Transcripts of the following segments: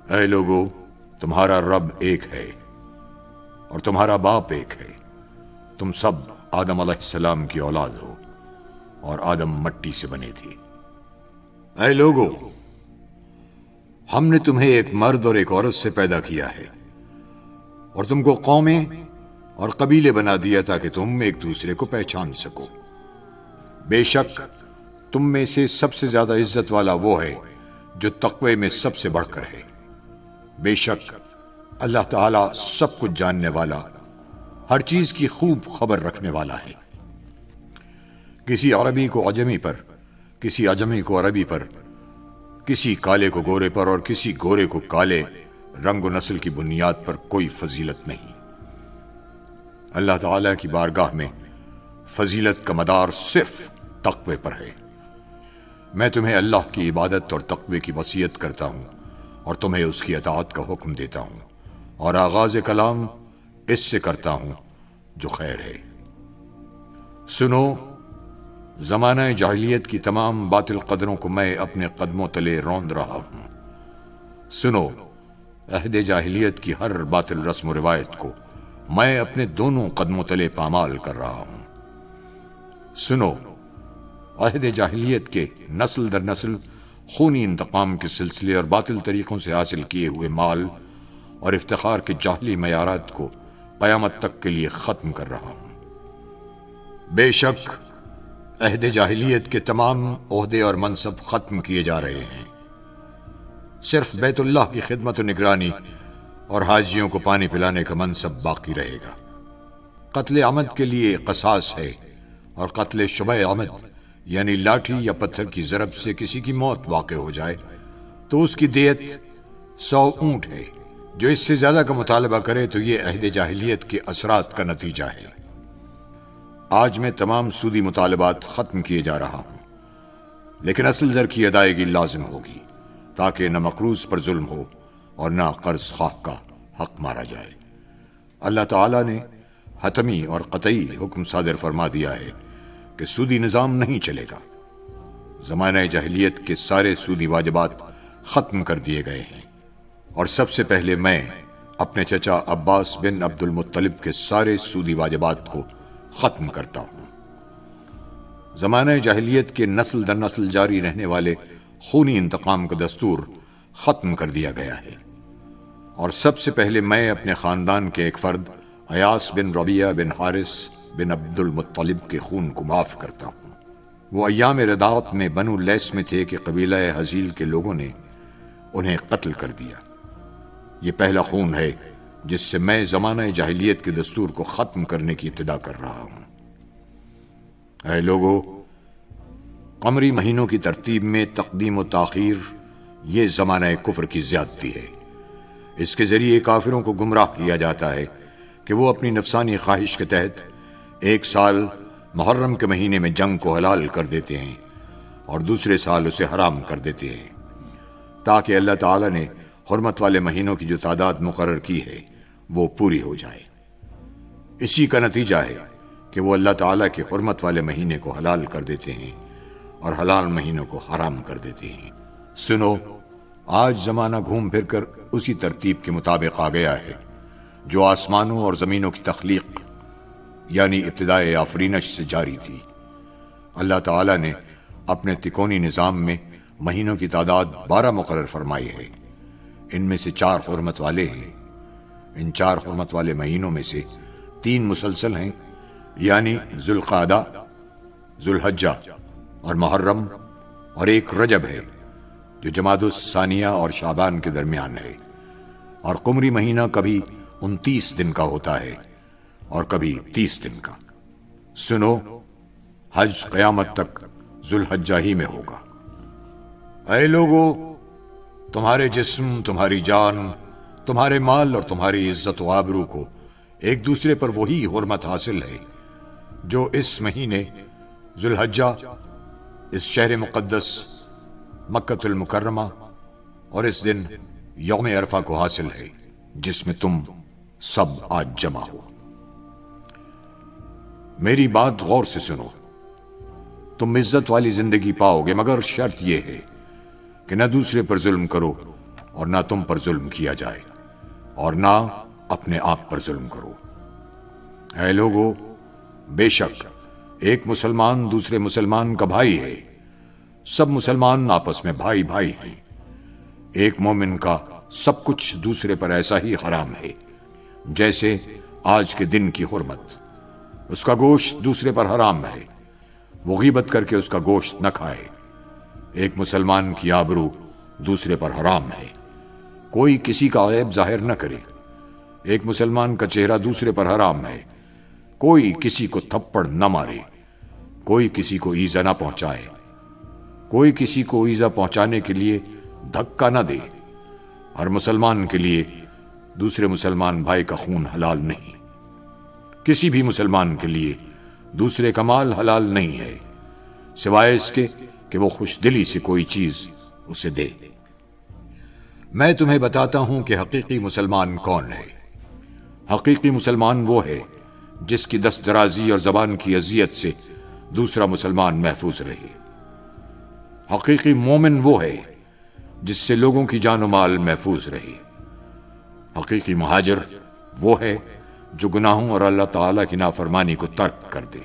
اے لوگو، تمہارا رب ایک ہے اور تمہارا باپ ایک ہے۔ تم سب آدم علیہ السلام کی اولاد ہو اور آدم مٹی سے بنے تھے۔ اے لوگو، ہم نے تمہیں ایک مرد اور ایک عورت سے پیدا کیا ہے اور تم کو قومیں اور قبیلے بنا دیا تاکہ تم ایک دوسرے کو پہچان سکو۔ بے شک تم میں سے سب سے زیادہ عزت والا وہ ہے جو تقوی میں سب سے بڑھ کر ہے۔ بے شک اللہ تعالی سب کچھ جاننے والا، ہر چیز کی خوب خبر رکھنے والا ہے۔ کسی عربی کو عجمی پر، کسی عجمی کو عربی پر، کسی کالے کو گورے پر اور کسی گورے کو کالے رنگ و نسل کی بنیاد پر کوئی فضیلت نہیں۔ اللہ تعالی کی بارگاہ میں فضیلت کا مدار صرف تقوی پر ہے۔ میں تمہیں اللہ کی عبادت اور تقوی کی وصیت کرتا ہوں اور تمہیں اس کی اطاعت کا حکم دیتا ہوں، اور آغاز کلام اس سے کرتا ہوں جو خیر ہے۔ سنو، زمانہ جاہلیت کی تمام باطل قدروں کو میں اپنے قدموں تلے روند رہا ہوں۔ سنو، عہد جاہلیت کی ہر باطل رسم و روایت کو میں اپنے دونوں قدموں تلے پامال کر رہا ہوں۔ سنو، عہد جاہلیت کے نسل در نسل خونی انتقام کے سلسلے اور باطل طریقوں سے حاصل کیے ہوئے مال اور افتخار کے جاہلی معیارات کو قیامت تک کے لیے ختم کر رہا ہوں۔ بے شک عہد جاہلیت کے تمام عہدے اور منصب ختم کیے جا رہے ہیں، صرف بیت اللہ کی خدمت و نگرانی اور حاجیوں کو پانی پلانے کا منصب باقی رہے گا۔ قتل عمد کے لیے قصاص ہے، اور قتل شبہ عمد یعنی لاٹھی یا پتھر کی ضرب سے کسی کی موت واقع ہو جائے تو اس کی دیت 100 اونٹ ہے۔ جو اس سے زیادہ کا مطالبہ کرے تو یہ عہد جاہلیت کے اثرات کا نتیجہ ہے۔ آج میں تمام سودی مطالبات ختم کیے جا رہا ہوں، لیکن اصل زر کی ادائیگی لازم ہوگی تاکہ نہ مقروض پر ظلم ہو اور نہ قرض خواہ کا حق مارا جائے۔ اللہ تعالیٰ نے حتمی اور قطعی حکم صادر فرما دیا ہے کہ سودی نظام نہیں چلے گا۔ زمانہ جاہلیت کے سارے سودی واجبات ختم کر دیے گئے ہیں، اور سب سے پہلے میں اپنے چچا عباس بن عبد المطلب کے سارے سودی واجبات کو ختم کرتا ہوں۔ زمانہ جاہلیت کے نسل در نسل جاری رہنے والے خونی انتقام کا دستور ختم کر دیا گیا ہے، اور سب سے پہلے میں اپنے خاندان کے ایک فرد ایاس بن ربیعہ بن حارث بن عبد المطلب کے خون کو معاف کرتا ہوں۔ وہ ایام رضاعت میں بنو لیس میں تھے کہ قبیلہ حزیل کے لوگوں نے انہیں قتل کر دیا۔ یہ پہلا خون ہے جس سے میں زمانہ جاہلیت کے دستور کو ختم کرنے کی ابتدا کر رہا ہوں۔ اے لوگو، قمری مہینوں کی ترتیب میں تقدیم و تاخیر یہ زمانہ کفر کی زیادتی ہے۔ اس کے ذریعے کافروں کو گمراہ کیا جاتا ہے کہ وہ اپنی نفسانی خواہش کے تحت ایک سال محرم کے مہینے میں جنگ کو حلال کر دیتے ہیں اور دوسرے سال اسے حرام کر دیتے ہیں، تاکہ اللہ تعالیٰ نے حرمت والے مہینوں کی جو تعداد مقرر کی ہے وہ پوری ہو جائے۔ اسی کا نتیجہ ہے کہ وہ اللہ تعالیٰ کے حرمت والے مہینے کو حلال کر دیتے ہیں اور حلال مہینوں کو حرام کر دیتے ہیں۔ سنو، آج زمانہ گھوم پھر کر اسی ترتیب کے مطابق آ گیا ہے جو آسمانوں اور زمینوں کی تخلیق یعنی ابتدائے آفرینش سے جاری تھی۔ اللہ تعالیٰ نے اپنے تکونی نظام میں مہینوں کی تعداد 12 مقرر فرمائی ہے۔ ان میں سے 4 حرمت والے ہیں۔ ان 4 حرمت والے مہینوں میں سے 3 مسلسل ہیں، یعنی ذوالقعدہ، ذوالحجہ اور محرم، اور ایک رجب ہے جو جمادی الثانیہ اور شعبان کے درمیان ہے، اور قمری مہینہ کبھی 29 دن کا ہوتا ہے اور کبھی 30 دن کا۔ سنو، حج قیامت تک ذوالحجہ ہی میں ہوگا۔ اے لوگو، تمہارے جسم، تمہاری جان، تمہارے مال اور تمہاری عزت و آبرو کو ایک دوسرے پر وہی حرمت حاصل ہے جو اس مہینے ذوالحجہ، اس شہر مقدس مکۃ المکرمہ اور اس دن یوم عرفہ کو حاصل ہے جس میں تم سب آج جمع ہو۔ میری بات غور سے سنو، تم عزت والی زندگی پاؤ گے، مگر شرط یہ ہے کہ نہ دوسرے پر ظلم کرو اور نہ تم پر ظلم کیا جائے، اور نہ اپنے آپ پر ظلم کرو۔ اے لوگو، بے شک ایک مسلمان دوسرے مسلمان کا بھائی ہے، سب مسلمان آپس میں بھائی بھائی ہیں۔ ایک مومن کا سب کچھ دوسرے پر ایسا ہی حرام ہے جیسے آج کے دن کی حرمت۔ اس کا گوشت دوسرے پر حرام ہے، وہ غیبت کر کے اس کا گوشت نہ کھائے۔ ایک مسلمان کی آبرو دوسرے پر حرام ہے، کوئی کسی کا عیب ظاہر نہ کرے۔ ایک مسلمان کا چہرہ دوسرے پر حرام ہے، کوئی کسی کو تھپڑ نہ مارے، کوئی کسی کو ایذا نہ پہنچائے، کوئی کسی کو ایذا پہنچانے کے لیے دھکا نہ دے۔ ہر مسلمان کے لیے دوسرے مسلمان بھائی کا خون حلال نہیں، کسی بھی مسلمان کے لیے دوسرے کا مال حلال نہیں ہے سوائے اس کے کہ وہ خوش دلی سے کوئی چیز اسے دے۔ میں تمہیں بتاتا ہوں کہ حقیقی مسلمان کون ہے۔ حقیقی مسلمان وہ ہے جس کی دست درازی اور زبان کی اذیت سے دوسرا مسلمان محفوظ رہے۔ حقیقی مومن وہ ہے جس سے لوگوں کی جان و مال محفوظ رہے۔ حقیقی مہاجر وہ ہے جو گناہوں اور اللہ تعالیٰ کی نافرمانی کو ترک کر دے۔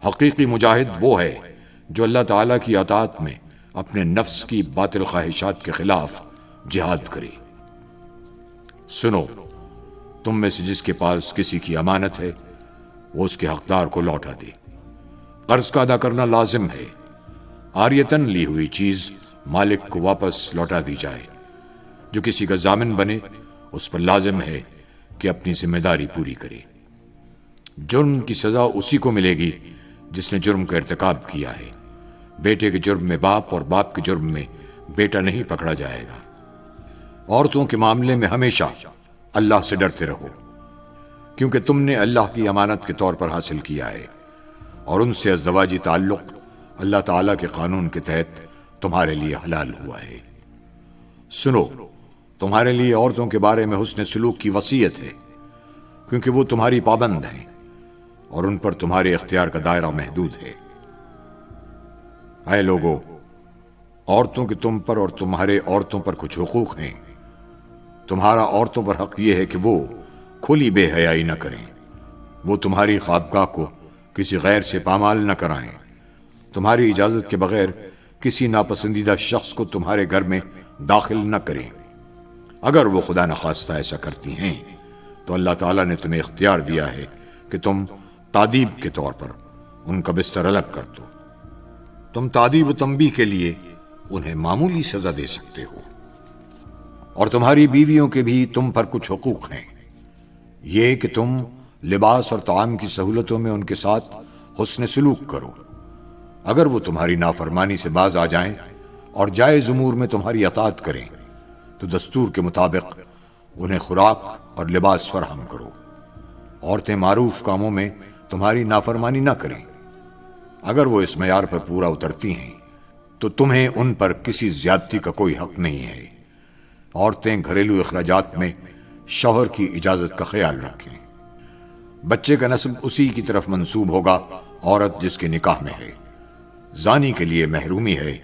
حقیقی مجاہد وہ ہے جو اللہ تعالیٰ کی اطاعت میں اپنے نفس کی باطل خواہشات کے خلاف جہاد کرے۔ سنو، تم میں سے جس کے پاس کسی کی امانت ہے وہ اس کے حقدار کو لوٹا دے۔ قرض کا ادا کرنا لازم ہے، عاریتاً لی ہوئی چیز مالک کو واپس لوٹا دی جائے۔ جو کسی کا ضامن بنے اس پر لازم ہے کہ اپنی ذمہ داری پوری کرے۔ جرم کی سزا اسی کو ملے گی جس نے جرم کا ارتکاب کیا ہے۔ بیٹے کے جرم میں باپ اور باپ کے جرم میں بیٹا نہیں پکڑا جائے گا۔ عورتوں کے معاملے میں ہمیشہ اللہ سے ڈرتے رہو، کیونکہ تم نے اللہ کی امانت کے طور پر حاصل کیا ہے، اور ان سے ازدواجی تعلق اللہ تعالیٰ کے قانون کے تحت تمہارے لیے حلال ہوا ہے۔ سنو، تمہارے لیے عورتوں کے بارے میں حسن سلوک کی وصیت ہے، کیونکہ وہ تمہاری پابند ہیں اور ان پر تمہارے اختیار کا دائرہ محدود ہے۔ اے لوگو، عورتوں کے تم پر اور تمہارے عورتوں پر کچھ حقوق ہیں۔ تمہارا عورتوں پر حق یہ ہے کہ وہ کھلی بے حیائی نہ کریں، وہ تمہاری خوابگاہ کو کسی غیر سے پامال نہ کرائیں، تمہاری اجازت کے بغیر کسی ناپسندیدہ شخص کو تمہارے گھر میں داخل نہ کریں۔ اگر وہ خدا نخواستہ ایسا کرتی ہیں تو اللہ تعالیٰ نے تمہیں اختیار دیا ہے کہ تم تادیب کے طور پر ان کا بستر الگ کر دو۔ تم تادیب و تنبیہ کے لیے انہیں معمولی سزا دے سکتے ہو۔ اور تمہاری بیویوں کے بھی تم پر کچھ حقوق ہیں، یہ کہ تم لباس اور طعام کی سہولتوں میں ان کے ساتھ حسن سلوک کرو۔ اگر وہ تمہاری نافرمانی سے باز آ جائیں اور جائز امور میں تمہاری اطاعت کریں تو دستور کے مطابق انہیں خوراک اور لباس فراہم کرو۔ عورتیں معروف کاموں میں تمہاری نافرمانی نہ کریں۔ اگر وہ اس معیار پر پورا اترتی ہیں تو تمہیں ان پر کسی زیادتی کا کوئی حق نہیں ہے۔ عورتیں گھریلو اخراجات میں شوہر کی اجازت کا خیال رکھیں۔ بچے کا نسب اسی کی طرف منسوب ہوگا عورت جس کے نکاح میں ہے۔ زانی کے لیے محرومی ہے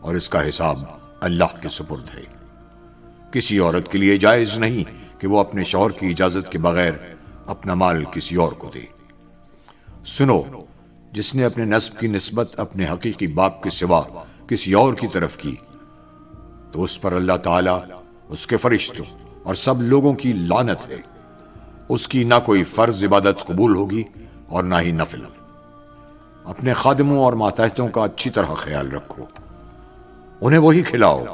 اور اس کا حساب اللہ کے سپرد ہے۔ کسی عورت کے لیے جائز نہیں کہ وہ اپنے شوہر کی اجازت کے بغیر اپنا مال کسی اور کو دے۔ سنو، جس نے اپنے نسب کی نسبت اپنے حقیقی باپ کے سوا کسی اور کی طرف کی تو اس پر اللہ تعالیٰ، اس کے فرشتوں اور سب لوگوں کی لعنت ہے۔ اس کی نہ کوئی فرض عبادت قبول ہوگی اور نہ ہی نفل۔ اپنے خادموں اور ماتحتوں کا اچھی طرح خیال رکھو۔ انہیں وہی کھلاؤ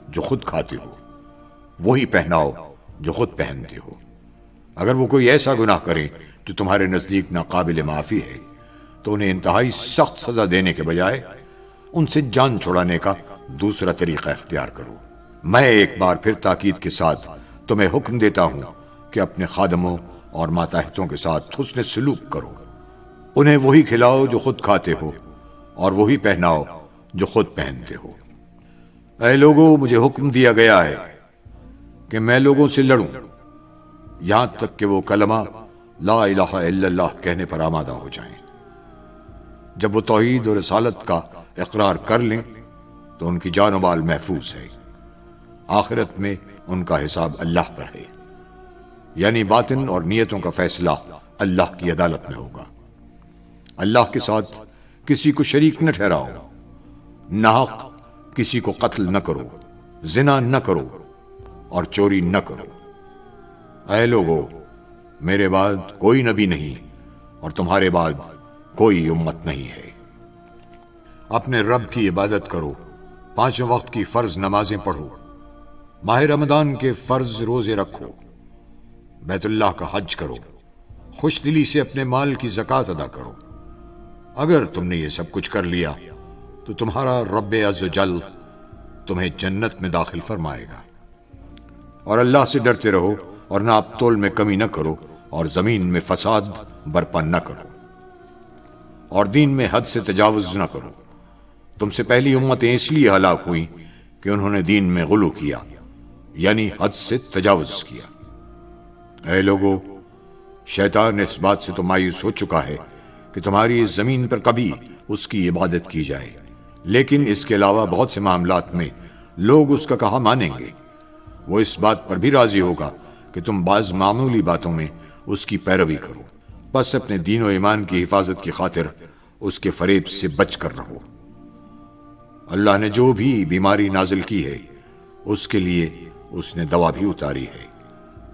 جو خود کھاتے ہو، وہی پہناؤ جو خود پہنتے ہو۔ اگر وہ کوئی ایسا گناہ کریں جو تمہارے نزدیک ناقابل معافی ہے تو انہیں انتہائی سخت سزا دینے کے بجائے ان سے جان چھڑانے کا دوسرا طریقہ اختیار کرو۔ میں ایک بار پھر تاکید کے ساتھ تمہیں حکم دیتا ہوں کہ اپنے خادموں اور ماتحتوں کے ساتھ حسن سلوک کرو۔ انہیں وہی کھلاؤ جو خود کھاتے ہو اور وہی پہناؤ جو خود پہنتے ہو۔ اے لوگو، مجھے حکم دیا گیا ہے کہ میں لوگوں سے لڑوں یہاں تک کہ وہ کلمہ لا الہ الا اللہ کہنے پر آمادہ ہو جائیں۔ جب وہ توحید اور رسالت کا اقرار کر لیں تو ان کی جان و مال محفوظ ہے۔ آخرت میں ان کا حساب اللہ پر ہے، یعنی باطن اور نیتوں کا فیصلہ اللہ کی عدالت میں ہوگا۔ اللہ کے ساتھ کسی کو شریک نہ ٹھہراؤ، ناحق کسی کو قتل نہ کرو، زنا نہ کرو اور چوری نہ کرو۔ اے لوگو، میرے بعد کوئی نبی نہیں اور تمہارے بعد کوئی امت نہیں ہے۔ اپنے رب کی عبادت کرو، 5 وقت کی فرض نمازیں پڑھو، ماہ رمضان کے فرض روزے رکھو، بیت اللہ کا حج کرو، خوش دلی سے اپنے مال کی زکوٰۃ ادا کرو۔ اگر تم نے یہ سب کچھ کر لیا تو تمہارا رب عز و جل تمہیں جنت میں داخل فرمائے گا۔ اور اللہ سے ڈرتے رہو اور ناپ تول میں کمی نہ کرو اور زمین میں فساد برپا نہ کرو اور دین میں حد سے تجاوز نہ کرو۔ تم سے پہلی امتیں اس لیے ہلاک ہوئیں کہ انہوں نے دین میں غلو کیا، یعنی حد سے تجاوز کیا۔ اے لوگو، شیطان اس بات سے تو مایوس ہو چکا ہے کہ تمہاری اس زمین پر کبھی اس کی عبادت کی جائے، لیکن اس کے علاوہ بہت سے معاملات میں لوگ اس کا کہا مانیں گے۔ وہ اس بات پر بھی راضی ہوگا کہ تم بعض معمولی باتوں میں اس کی پیروی کرو، بس اپنے دین و ایمان کی حفاظت کی خاطر اس کے فریب سے بچ کر رہو۔ اللہ نے جو بھی بیماری نازل کی ہے اس کے لیے اس نے دوا بھی اتاری ہے،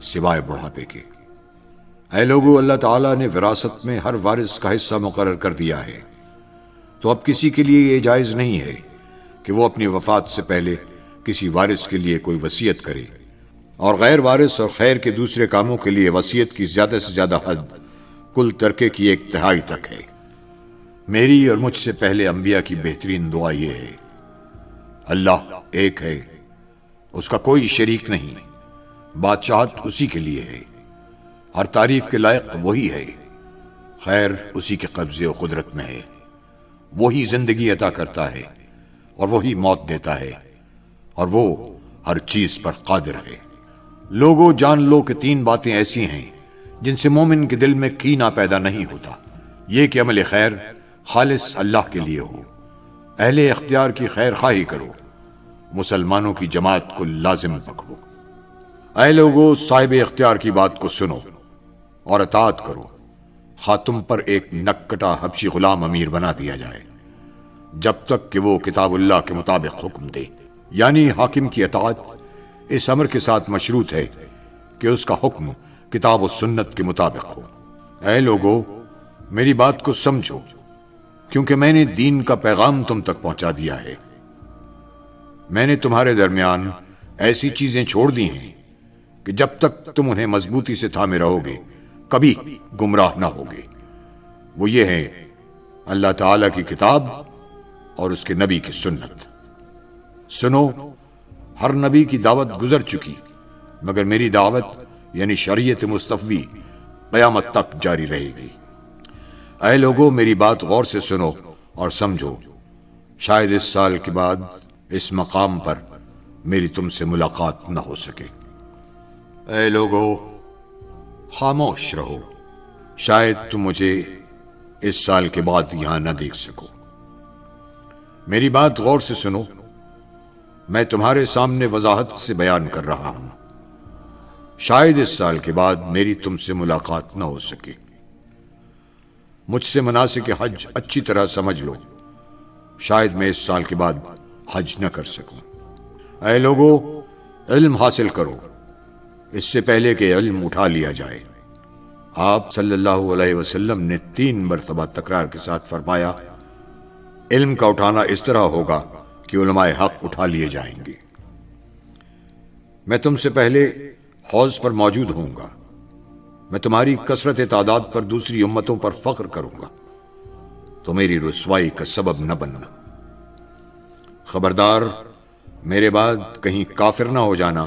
سوائے بڑھاپے کے۔ اے لوگو، اللہ تعالیٰ نے وراثت میں ہر وارث کا حصہ مقرر کر دیا ہے، تو اب کسی کے لیے یہ جائز نہیں ہے کہ وہ اپنی وفات سے پہلے کسی وارث کے لیے کوئی وصیت کرے، اور غیر وارث اور خیر کے دوسرے کاموں کے لیے وصیت کی زیادہ سے زیادہ حد کل ترکے کی 1/3 تک ہے۔ میری اور مجھ سے پہلے انبیاء کی بہترین دعا یہ ہے: اللہ ایک ہے، اس کا کوئی شریک نہیں، بادشاہت اسی کے لیے ہے، ہر تعریف کے لائق وہی ہے، خیر اسی کے قبضے و قدرت میں ہے، وہی زندگی عطا کرتا ہے اور وہی موت دیتا ہے، اور وہ ہر چیز پر قادر ہے۔ لوگوں، جان لو کہ 3 باتیں ایسی ہیں جن سے مومن کے دل میں کینہ پیدا نہیں ہوتا، یہ کہ عمل خیر خالص اللہ کے لیے ہو، اہل اختیار کی خیر خواہی کرو، مسلمانوں کی جماعت کو لازم پکڑو۔ اے لوگو، صاحب اختیار کی بات کو سنو اور اطاعت کرو، خواہ تم پر ایک نکٹا حبشی غلام امیر بنا دیا جائے، جب تک کہ وہ کتاب اللہ کے مطابق حکم دے، یعنی حاکم کی اطاعت اس امر کے ساتھ مشروط ہے کہ اس کا حکم کتاب و سنت کے مطابق ہو۔ اے لوگو، میری بات کو سمجھو، کیونکہ میں نے دین کا پیغام تم تک پہنچا دیا ہے۔ میں نے تمہارے درمیان ایسی چیزیں چھوڑ دی ہیں کہ جب تک تم انہیں مضبوطی سے تھامے رہو گے کبھی گمراہ نہ ہوگے۔ وہ یہ ہے اللہ تعالیٰ کی کتاب اور اس کے نبی کی سنت۔ سنو، ہر نبی کی دعوت گزر چکی، مگر میری دعوت یعنی شریعت مصطفی قیامت تک جاری رہے گی۔ اے لوگو، میری بات غور سے سنو اور سمجھو، شاید اس سال کے بعد اس مقام پر میری تم سے ملاقات نہ ہو سکے۔ اے لوگو، خاموش رہو، شاید تم مجھے اس سال کے بعد یہاں نہ دیکھ سکو۔ میری بات غور سے سنو، میں تمہارے سامنے وضاحت سے بیان کر رہا ہوں، شاید اس سال کے بعد میری تم سے ملاقات نہ ہو سکے۔ مجھ سے مناسک حج اچھی طرح سمجھ لو، شاید میں اس سال کے بعد حج نہ کر سکوں۔ اے لوگو، علم حاصل کرو اس سے پہلے کہ علم اٹھا لیا جائے۔ آپ صلی اللہ علیہ وسلم نے 3 مرتبہ تکرار کے ساتھ فرمایا، علم کا اٹھانا اس طرح ہوگا کہ علماء حق اٹھا لیے جائیں گے۔ میں تم سے پہلے حوض پر موجود ہوں گا، میں تمہاری کثرت تعداد پر دوسری امتوں پر فخر کروں گا، تو میری رسوائی کا سبب نہ بننا۔ خبردار، میرے بعد کہیں کافر نہ ہو جانا